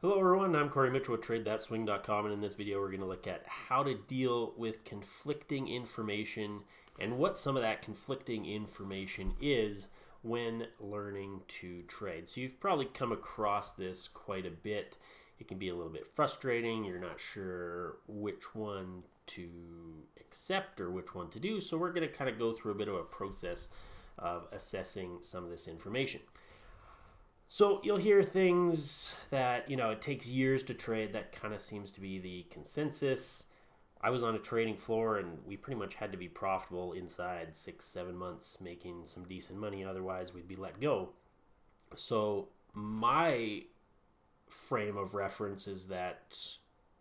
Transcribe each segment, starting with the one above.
Hello everyone, I'm Cory Mitchell with TradeThatSwing.com, and in this video we're going to look at how to deal with conflicting information and what some of that conflicting information is when learning to trade. So you've probably come across this quite a bit. It can be a little bit frustrating. You're not sure which one to accept or which one to do. So we're going to kind of go through a bit of a process of assessing some of this information. So you'll hear things that, it takes years to trade. That kind of seems to be the consensus. I was on a trading floor and we pretty much had to be profitable inside 6-7 months, making some decent money. Otherwise, we'd be let go. So my frame of reference is that,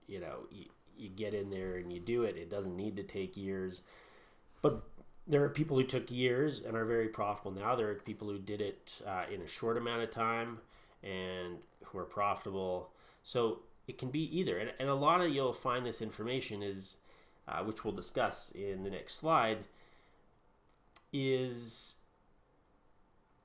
you get in there and you do it. It doesn't need to take years. But there are people who took years and are very profitable now. There are people who did it in a short amount of time and who are profitable. So it can be either. And a lot of you'll find this information is, which we'll discuss in the next slide, is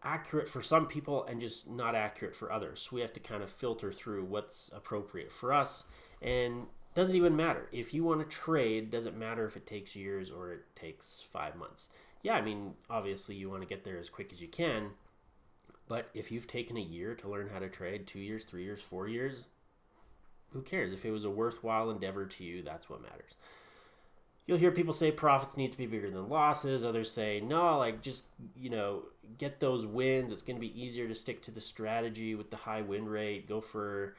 accurate for some people and just not accurate for others. So we have to kind of filter through what's appropriate for us. And doesn't even matter. If you want to trade, doesn't matter if it takes years or it takes 5 months. Yeah, obviously you want to get there as quick as you can, but if you've taken a year to learn how to trade, 2 years, 3 years, 4 years, who cares? If it was a worthwhile endeavor to you, that's what matters. You'll hear people say profits need to be bigger than losses. Others say, no, just, get those wins. It's going to be easier to stick to the strategy with the high win rate. Go for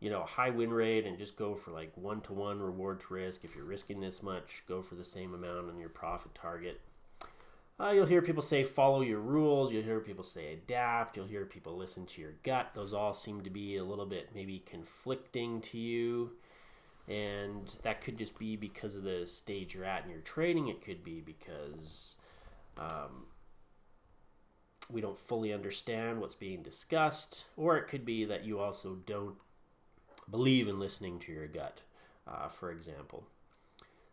a high win rate and just go for 1-to-1 reward to risk. If you're risking this much, go for the same amount on your profit target. You'll hear people say follow your rules. You'll hear people say adapt. You'll hear people listen to your gut. Those all seem to be a little bit maybe conflicting to you. And that could just be because of the stage you're at in your trading. It could be because we don't fully understand what's being discussed. Or it could be that you also don't believe in listening to your gut, for example.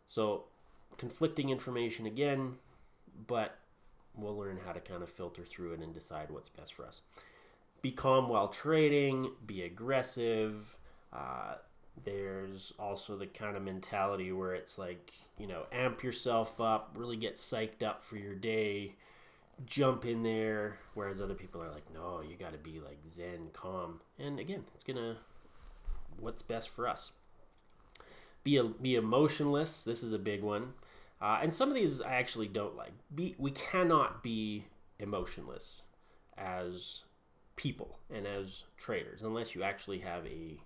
So conflicting information again, but we'll learn how to kind of filter through it and decide what's best for us. Be calm while trading, be aggressive. There's also the kind of mentality where it's amp yourself up, really get psyched up for your day, jump in there, whereas other people are like, no, you got to be zen, calm. And again, it's going to what's best for us. Be emotionless. This is a big one. And some of these I actually don't like. We cannot be emotionless as people and as traders unless you actually have a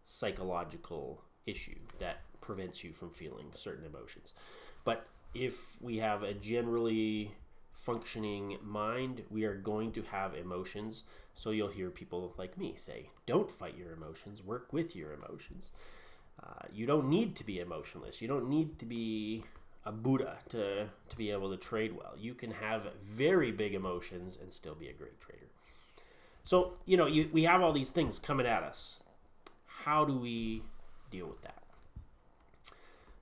psychological issue that prevents you from feeling certain emotions. But if we have a generally functioning mind, we are going to have emotions. So you'll hear people like me say, don't fight your emotions, work with your emotions. You don't need to be emotionless. You don't need to be a Buddha to be able to trade well. You can have very big emotions and still be a great trader. So, we have all these things coming at us. How do we deal with that?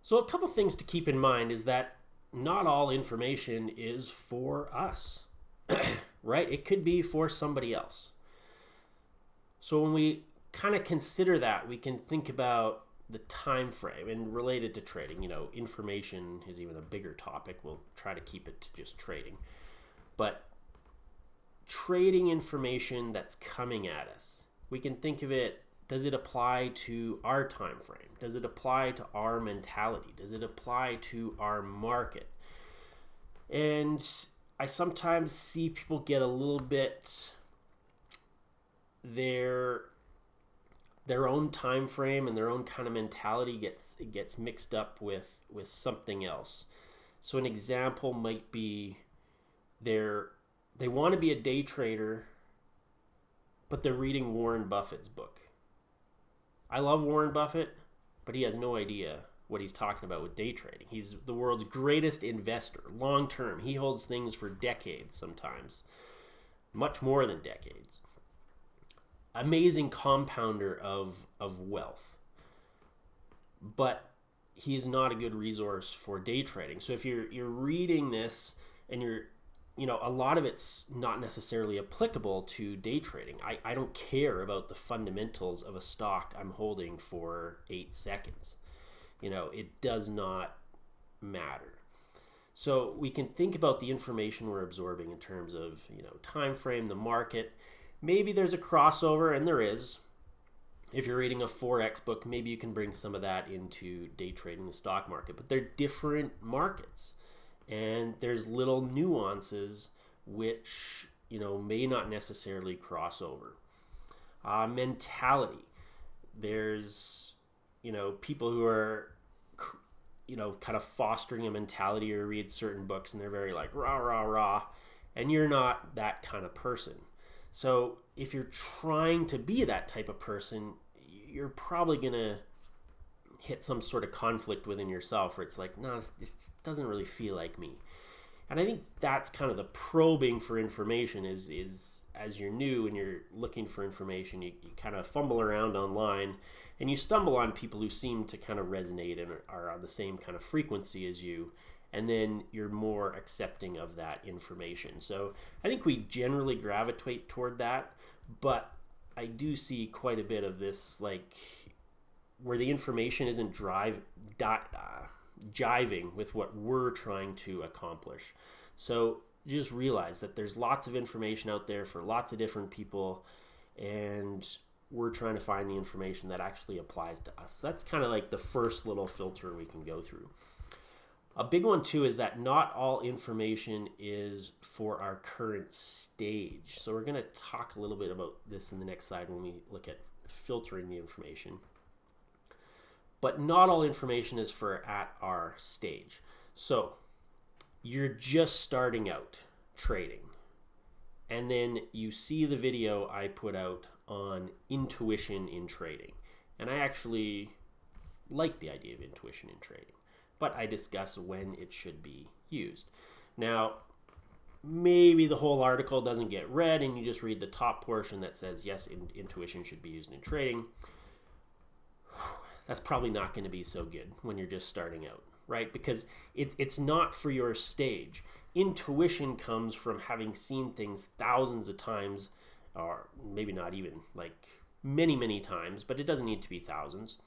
So a couple things to keep in mind is that not all information is for us, right? It could be for somebody else. So when we kind of consider that, we can think about the time frame and related to trading. Information is even a bigger topic. We'll try to keep it to just trading. But trading information that's coming at us, we can think of it, does it apply to our time frame? Does it apply to our mentality? Does it apply to our market? And I sometimes see people get a little bit their own time frame and their own kind of mentality gets mixed up with something else. So an example might be they want to be a day trader, but they're reading Warren Buffett's book. I love Warren Buffett, but he has no idea what he's talking about with day trading. He's the world's greatest investor, long term. He holds things for decades sometimes, much more than decades. Amazing compounder of wealth. But he is not a good resource for day trading. So if you're reading this and a lot of it's not necessarily applicable to day trading. I don't care about the fundamentals of a stock I'm holding for 8 seconds. It does not matter. So we can think about the information we're absorbing in terms of, time frame, the market. Maybe there's a crossover, and there is. If you're reading a Forex book, maybe you can bring some of that into day trading the stock market. But they're different markets, and there's little nuances which, may not necessarily cross over. Mentality. There's, people who are kind of fostering a mentality, or read certain books and they're very like rah, rah, rah, and you're not that kind of person. So if you're trying to be that type of person, you're probably going to hit some sort of conflict within yourself where it's like, no, this doesn't really feel like me. And I think that's kind of the probing for information is as you're new and you're looking for information, you kind of fumble around online and you stumble on people who seem to kind of resonate and are on the same kind of frequency as you, and then you're more accepting of that information. So I think we generally gravitate toward that, but I do see quite a bit of this, like where the information isn't jiving with what we're trying to accomplish. So just realize that there's lots of information out there for lots of different people, and we're trying to find the information that actually applies to us. So that's kind of like the first little filter we can go through. A big one too is that not all information is for our current stage. So we're going to talk a little bit about this in the next slide when we look at filtering the information. But not all information is for at our stage. So you're just starting out trading, and then you see the video I put out on intuition in trading. And I actually like the idea of intuition in trading, but I discuss when it should be used. Now, maybe the whole article doesn't get read and you just read the top portion that says, yes, intuition should be used in trading. That's probably not going to be so good when you're just starting out, right? Because it's not for your stage. Intuition comes from having seen things thousands of times, or maybe not even, like many, many times, but it doesn't need to be thousands.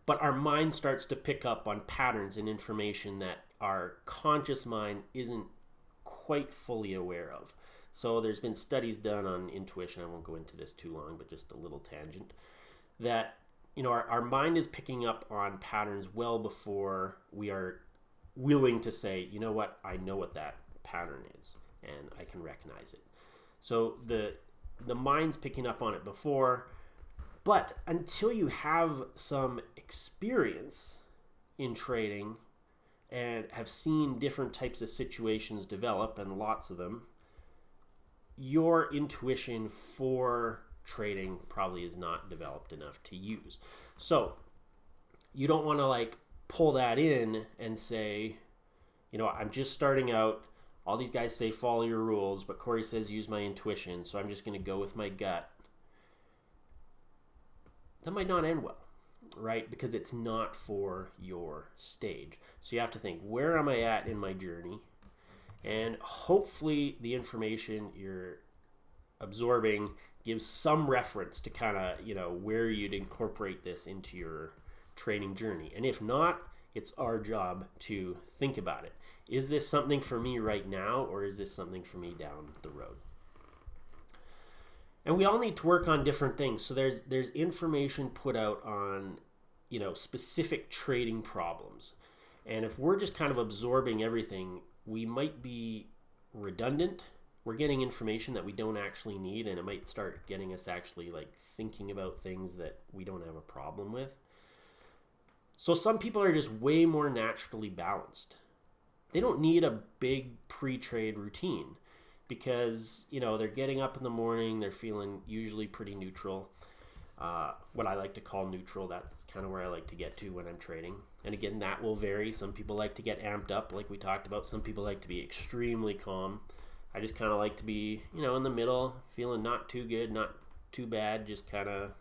But our mind starts to pick up on patterns and information that our conscious mind isn't quite fully aware of. So there's been studies done on intuition. I won't go into this too long, but just a little tangent, that our mind is picking up on patterns well before we are willing to say, you know what, I know what that pattern is and I can recognize it. So the mind's picking up on it before, but until you have some experience in trading and have seen different types of situations develop, and lots of them, your intuition for trading probably is not developed enough to use. So you don't want to pull that in and say, I'm just starting out. All these guys say follow your rules, but Cory says use my intuition, so I'm just going to go with my gut. That might not end well, right? Because it's not for your stage. So you have to think, where am I at in my journey? And hopefully the information you're absorbing gives some reference to kind of, where you'd incorporate this into your trading journey. And if not, it's our job to think about it. Is this something for me right now, or is this something for me down the road? And we all need to work on different things. So there's information put out on, specific trading problems. And if we're just kind of absorbing everything, we might be redundant. We're getting information that we don't actually need, and it might start getting us actually thinking about things that we don't have a problem with. So some people are just way more naturally balanced. They don't need a big pre-trade routine because, they're getting up in the morning, they're feeling usually pretty neutral. What I like to call neutral, that's kind of where I like to get to when I'm trading. And again, that will vary. Some people like to get amped up like we talked about. Some people like to be extremely calm. I just kind of like to be, in the middle, feeling not too good, not too bad, just kind of,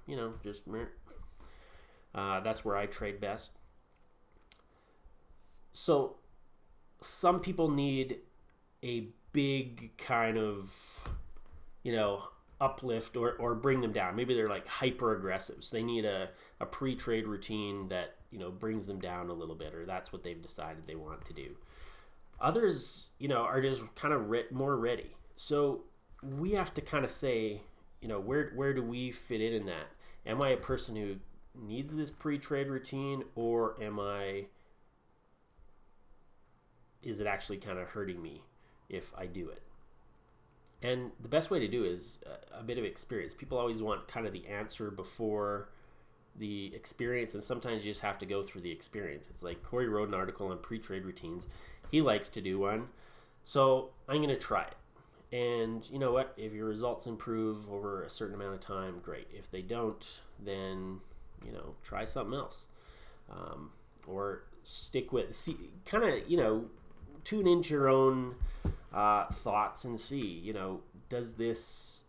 that's where I trade best. So some people need a big kind of, uplift or bring them down. Maybe they're like hyper aggressive. So they need a pre-trade routine that, brings them down a little bit, or that's what they've decided they want to do. Others, are just kind of more ready. So we have to kind of say, where do we fit in that? Am I a person who needs this pre-trade routine, or is it actually kind of hurting me if I do it? And the best way to do is a bit of experience. People always want kind of the answer before the experience, and sometimes you just have to go through the experience. It's like Cory wrote an article on pre-trade routines. He likes to do one, so I'm going to try it. And you know what? If your results improve over a certain amount of time, great. If they don't, then try something else, or stick with tune into your own thoughts and see, does this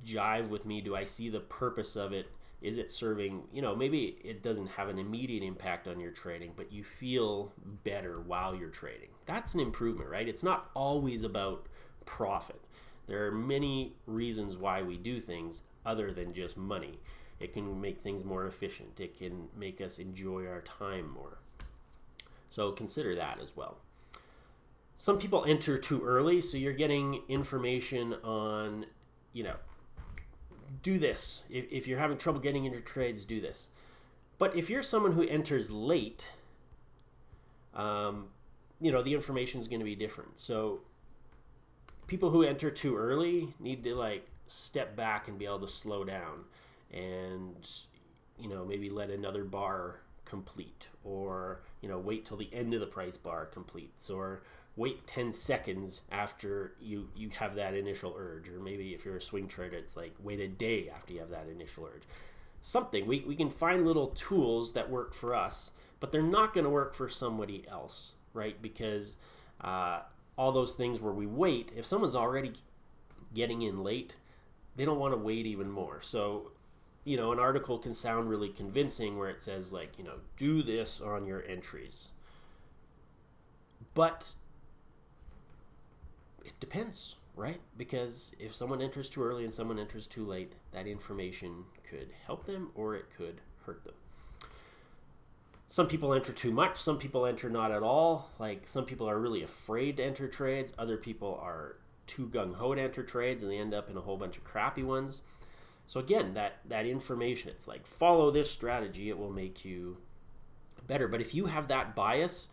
jive with me? Do I see the purpose of it? Is it serving, maybe it doesn't have an immediate impact on your trading, but you feel better while you're trading. That's an improvement, right? It's not always about profit. There are many reasons why we do things other than just money. It can make things more efficient. It can make us enjoy our time more. So consider that as well. Some people enter too early, so you're getting information on, do this. If you're having trouble getting into trades, do this. But if you're someone who enters late, the information is going to be different. So people who enter too early need to step back and be able to slow down and, maybe let another bar complete, or, wait till the end of the price bar completes, or wait 10 seconds after you have that initial urge. Or maybe if you're a swing trader, it's like wait a day after you have that initial urge. Something. We can find little tools that work for us, but they're not going to work for somebody else, right? Because all those things where we wait, if someone's already getting in late, they don't want to wait even more. So, an article can sound really convincing where it says do this on your entries. But it depends, right? Because if someone enters too early and someone enters too late, that information could help them or it could hurt them. Some people enter too much. Some people enter not at all. Some people are really afraid to enter trades. Other people are too gung-ho to enter trades, and they end up in a whole bunch of crappy ones. So again, that information, it's like follow this strategy. It will make you better. But if you have that bias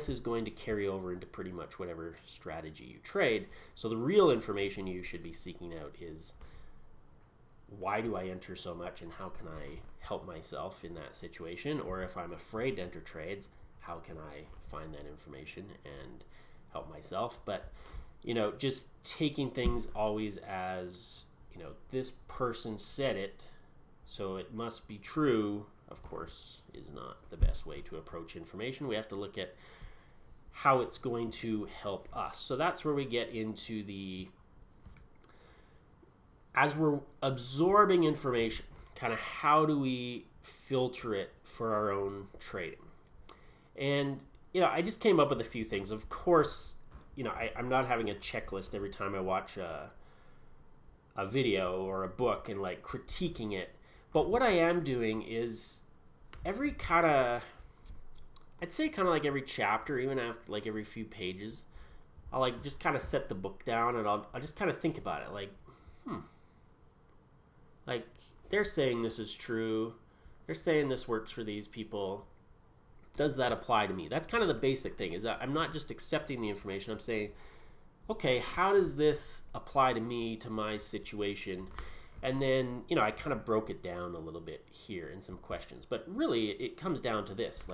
is going to carry over into pretty much whatever strategy you trade. So the real information you should be seeking out is, why do I enter so much, and how can I help myself in that situation? Or if I'm afraid to enter trades, how can I find that information and help myself? But, just taking things always as, this person said it, so it must be true, of course, is not the best way to approach information. We have to look at how it's going to help us. So that's where we get into as we're absorbing information, kind of how do we filter it for our own trading? And, I just came up with a few things. Of course, I'm not having a checklist every time I watch a video or a book and critiquing it. But what I am doing is every every chapter, even after every few pages, I'll just kind of set the book down and I'll just kind of think about it. They're saying this is true. They're saying this works for these people. Does that apply to me? That's kind of the basic thing, is that I'm not just accepting the information. I'm saying, okay, how does this apply to me, to my situation? And then, I kind of broke it down a little bit here in some questions. But really, it comes down to this.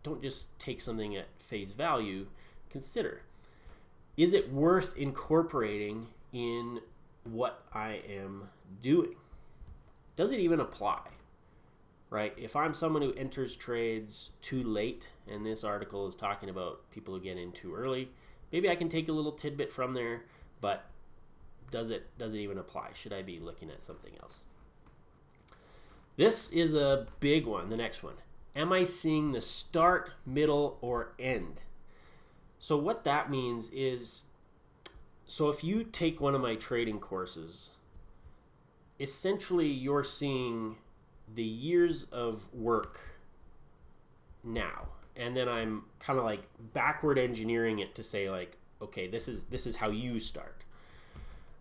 Don't just take something at face value. Consider, is it worth incorporating in what I am doing? Does it even apply? Right? If I'm someone who enters trades too late, and this article is talking about people who get in too early, maybe I can take a little tidbit from there, but does it even apply? Should I be looking at something else? This is a big one, the next one. Am I seeing the start, middle, or end? So what that means is, so if you take one of my trading courses, essentially you're seeing the years of work now, and then I'm kind of like backward engineering it to say like, okay, this is how you start.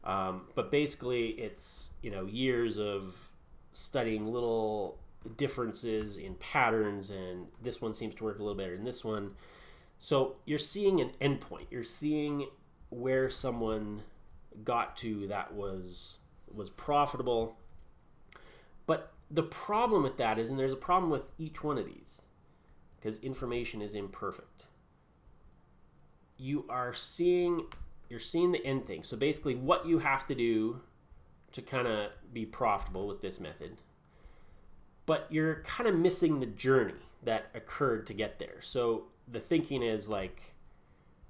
But basically it's, years of studying little differences in patterns, and this one seems to work a little better than this one. So you're seeing an endpoint. You're seeing where someone got to that was profitable. But the problem with that is, and there's a problem with each one of these, because information is imperfect. You're seeing the end thing. So basically what you have to do to kind of be profitable with this method, but you're kind of missing the journey that occurred to get there. So the thinking is like,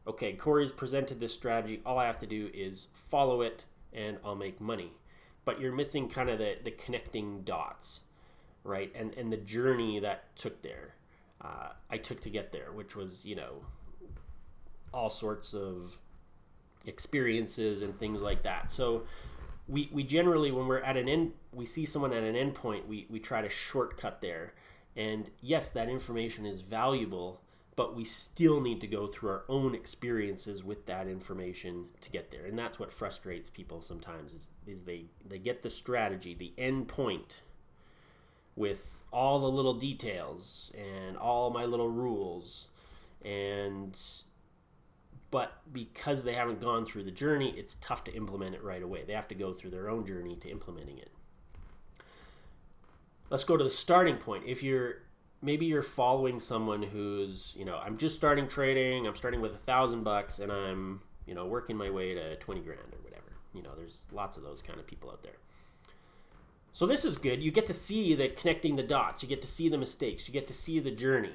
okay, Cory's presented this strategy. All I have to do is follow it and I'll make money. But you're missing kind of the connecting dots, right? And the journey that I took to get there, which was, all sorts of experiences and things like that. So we generally, when we're at an end, we see someone at an end point, we try to shortcut there. And yes, that information is valuable, but we still need to go through our own experiences with that information to get there. And that's what frustrates people sometimes is they get the strategy, the end point, with all the little details and all my little rules, but because they haven't gone through the journey, it's tough to implement it right away. They have to go through their own journey to implementing it. Let's go to the starting point. If maybe you're following someone who's, I'm just starting trading, I'm starting with $1,000 and I'm, working my way to 20 grand or whatever. There's lots of those kind of people out there. So this is good. You get to see the connecting the dots. You get to see the mistakes. You get to see the journey.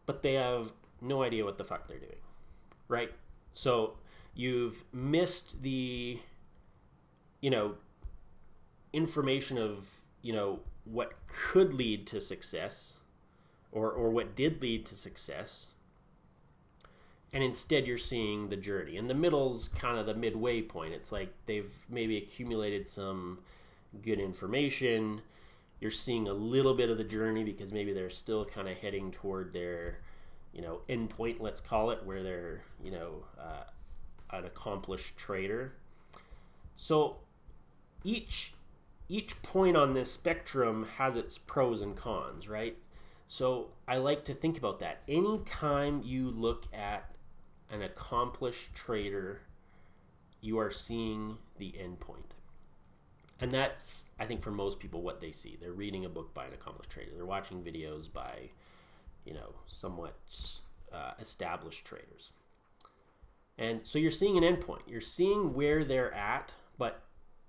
But they have no idea what the fuck they're doing, right? So you've missed the, information of, what could lead to success or what did lead to success. And instead you're seeing the journey. And the middle's kind of the midway point. It's like they've maybe accumulated some good information. You're seeing a little bit of the journey because maybe they're still kind of heading toward their, end point, let's call it, where they're, an accomplished trader. So each point on this spectrum has its pros and cons, right? So I like to think about that. Anytime you look at an accomplished trader, you are seeing the end point. And that's, I think, for most people what they see. They're reading a book by an accomplished trader. They're watching videos by, somewhat established traders. And so you're seeing an end point. You're seeing where they're at, but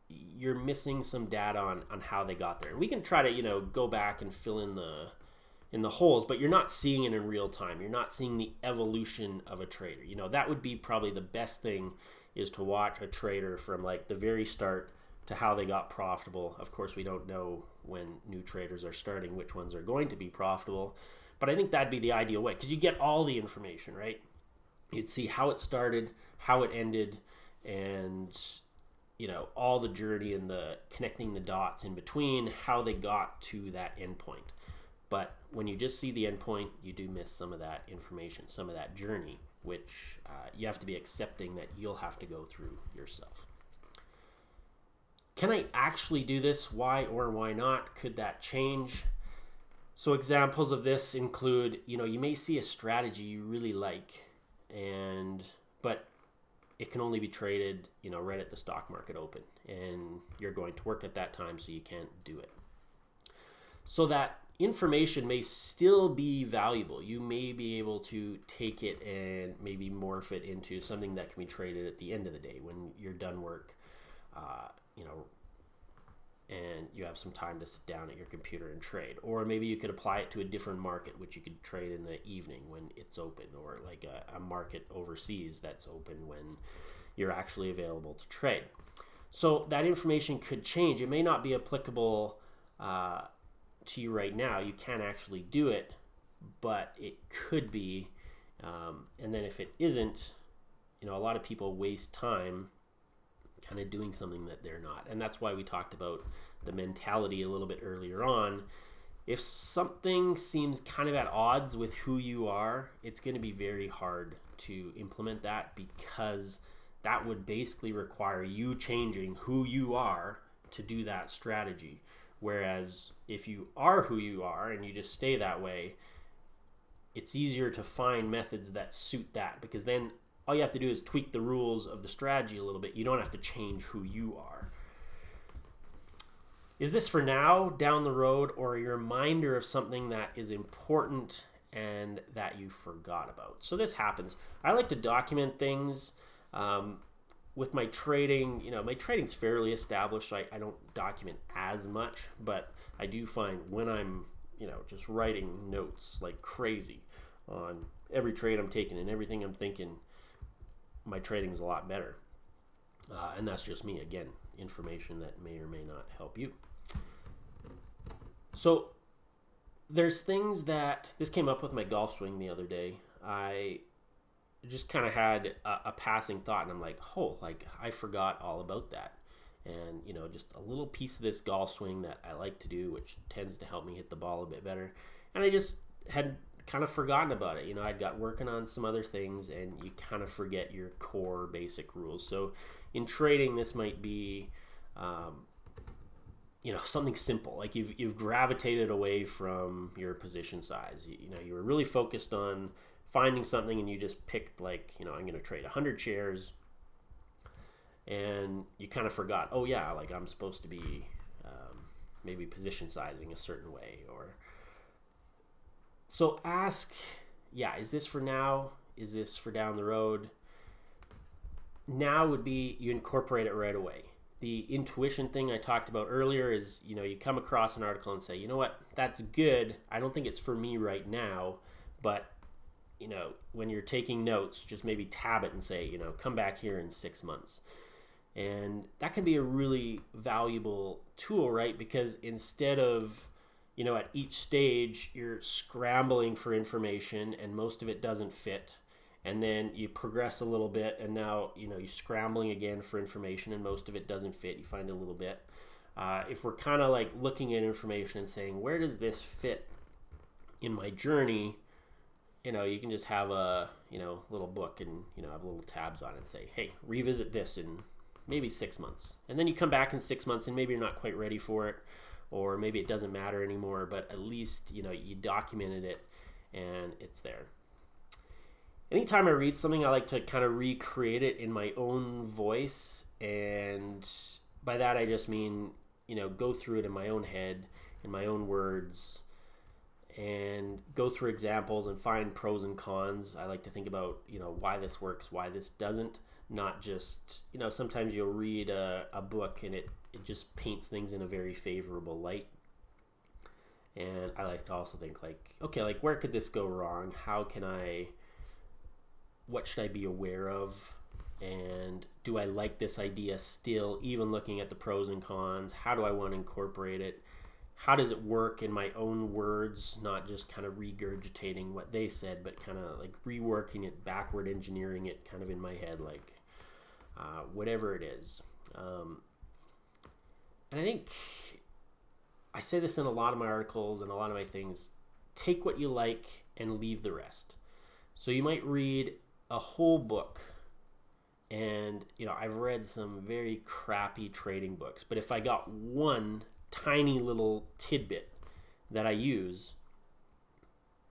you're missing some data on how they got there. And we can try to, go back and fill in the holes, but you're not seeing it in real time. You're not seeing the evolution of a trader. That would be probably the best thing, is to watch a trader from like the very start to how they got profitable. Of course, we don't know when new traders are starting which ones are going to be profitable, but I think that'd be the ideal way, because you get all the information, right? You'd see how it started, how it ended, and all the journey and the connecting the dots in between, how they got to that endpoint. But when you just see the endpoint, you do miss some of that information, some of that journey, which you have to be accepting that you'll have to go through yourself. Can I actually do this? Why or why not? Could that change? So examples of this include, you may see a strategy you really like, but it can only be traded, right at the stock market open, and you're going to work at that time, so you can't do it. So that information may still be valuable. You may be able to take it and maybe morph it into something that can be traded at the end of the day when you're done work, and you have some time to sit down at your computer and trade. Or maybe you could apply it to a different market, which you could trade in the evening when it's open, or like a market overseas that's open when you're actually available to trade. So that information could change. It may not be applicable to you right now. You can't actually do it, but it could be And then if it isn't, a lot of people waste time kind of doing something that they're not. And that's why we talked about the mentality a little bit earlier on. If something seems kind of at odds with who you are, it's going to be very hard to implement that, because that would basically require you changing who you are to do that strategy. Whereas if you are who you are and you just stay that way, it's easier to find methods that suit that, because then all you have to do is tweak the rules of the strategy a little bit. You don't have to change who you are. Is this for now, down the road, or a reminder of something that is important and that you forgot about? So this happens. I like to document things. With my trading, my trading's fairly established, so I don't document as much, but I do find when I'm, just writing notes like crazy on every trade I'm taking and everything I'm thinking, my trading's a lot better. And that's just me, again, information that may or may not help you. So there's things that, this came up with my golf swing the other day. I just kind of had a passing thought, and I'm like, I forgot all about that. And, just a little piece of this golf swing that I like to do, which tends to help me hit the ball a bit better. And I just had kind of forgotten about it. I'd got working on some other things, and you kind of forget your core basic rules. So in trading, this might be, something simple. Like you've gravitated away from your position size. You were really focused on finding something, and you just picked I'm going to trade 100 shares, and you kind of forgot, I'm supposed to be maybe position sizing a certain way. Or so ask, is this for now? Is this for down the road? Now would be you incorporate it right away. The intuition thing I talked about earlier is, you come across an article and say, you know what, that's good. I don't think it's for me right now, but when you're taking notes, just maybe tab it and say, come back here in 6 months. And that can be a really valuable tool, right? Because instead of, at each stage, you're scrambling for information and most of it doesn't fit. And then you progress a little bit, and now, you're scrambling again for information and most of it doesn't fit. You find a little bit. If we're kind of like looking at information and saying, where does this fit in my journey? You can just have a, little book and, have little tabs on it and say, hey, revisit this in maybe 6 months. And then you come back in 6 months and maybe you're not quite ready for it, or maybe it doesn't matter anymore, but at least, you documented it and it's there. Anytime I read something, I like to kind of recreate it in my own voice. And by that, I just mean, go through it in my own head, in my own words, and go through examples and find pros and cons. I like to think about, why this works, why this doesn't. Not just, sometimes you'll read a book and it just paints things in a very favorable light. And I like to also think where could this go wrong? What should I be aware of? And do I like this idea still, even looking at the pros and cons? How do I want to incorporate it? How does it work in my own words, not just kind of regurgitating what they said, but kind of like reworking it, backward engineering it kind of in my head, whatever it is. And I think I say this in a lot of my articles and a lot of my things, take what you like and leave the rest. So you might read a whole book, and I've read some very crappy trading books, but if I got one tiny little tidbit that I use,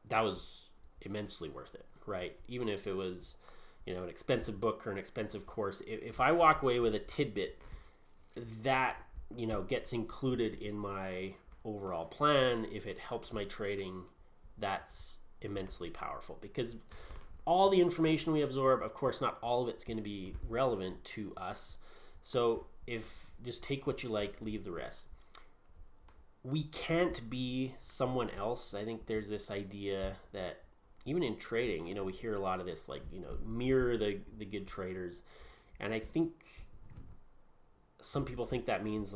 that was immensely worth it, right? Even if it was an expensive book or an expensive course, if I walk away with a tidbit that gets included in my overall plan, if it helps my trading, that's immensely powerful. Because all the information we absorb, of course, not all of it's going to be relevant to us. So if just take what you like, leave the rest. We can't be someone else. I think there's this idea that even in trading, we hear a lot of this, mirror the good traders. And I think some people think that means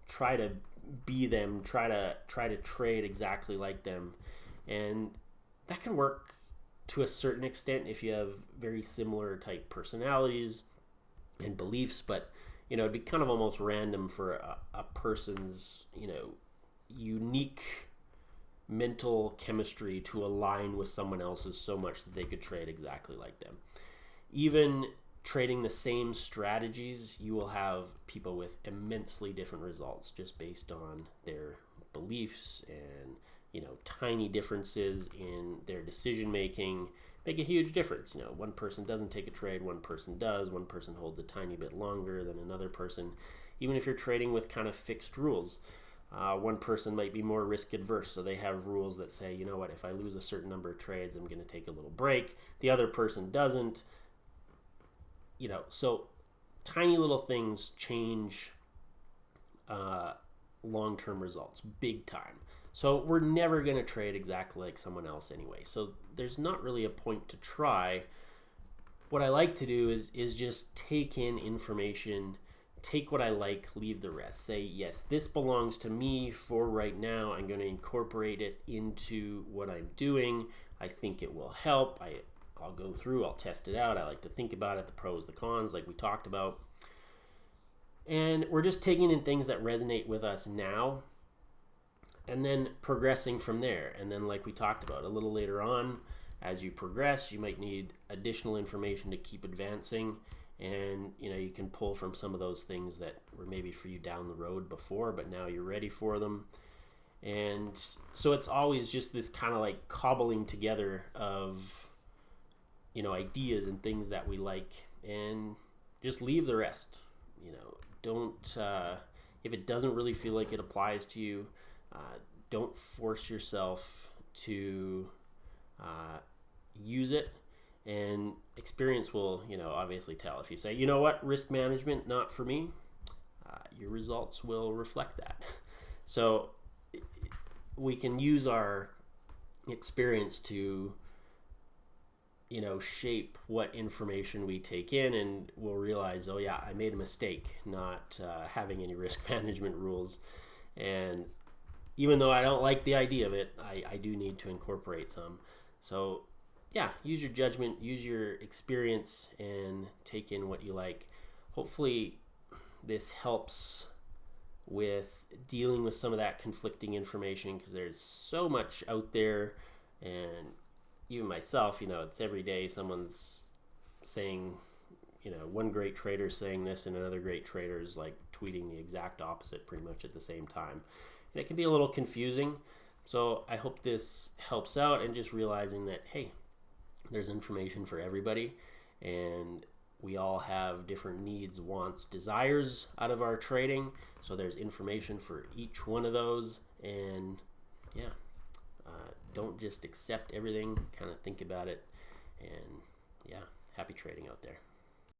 try to be them, try to trade exactly like them. And that can work to a certain extent if you have very similar type personalities and beliefs, but it'd be kind of almost random for a person's unique mental chemistry to align with someone else's so much that they could trade exactly like them. Even trading the same strategies, you will have people with immensely different results just based on their beliefs, and tiny differences in their decision making make a huge difference. One person doesn't take a trade, one person does, one person holds a tiny bit longer than another person. Even if you're trading with kind of fixed rules, one person might be more risk adverse, so they have rules that say, what, if I lose a certain number of trades, I'm going to take a little break. The other person doesn't. So tiny little things change long-term results big time. So we're never going to trade exactly like someone else anyway. So there's not really a point to try. What I like to do is just take in information, take what I like, leave the rest. Say, yes, this belongs to me for right now. I'm going to incorporate it into what I'm doing. I think it will help. I'll go through, I'll test it out. I like to think about it, the pros, the cons, like we talked about. And we're just taking in things that resonate with us now and then progressing from there. And then, like we talked about a little later on, as you progress, you might need additional information to keep advancing. And, you can pull from some of those things that were maybe for you down the road before, but now you're ready for them. And so it's always just this kind of like cobbling together of ideas and things that we like, and just leave the rest. Don't if it doesn't really feel like it applies to you, don't force yourself to use it, and experience will obviously tell. If you say, what, risk management not for me, your results will reflect that. So we can use our experience to shape what information we take in, and we'll realize, oh yeah, I made a mistake not having any risk management rules. And even though I don't like the idea of it, I do need to incorporate some. So yeah, use your judgment, use your experience, and take in what you like. Hopefully this helps with dealing with some of that conflicting information, because there's so much out there. And even myself, it's every day someone's saying, one great trader saying this, and another great trader is like tweeting the exact opposite pretty much at the same time. And it can be a little confusing. So I hope this helps out, and just realizing that, hey, there's information for everybody, and we all have different needs, wants, desires out of our trading. So there's information for each one of those. And yeah, don't just accept everything, kind of think about it. And yeah, happy trading out there.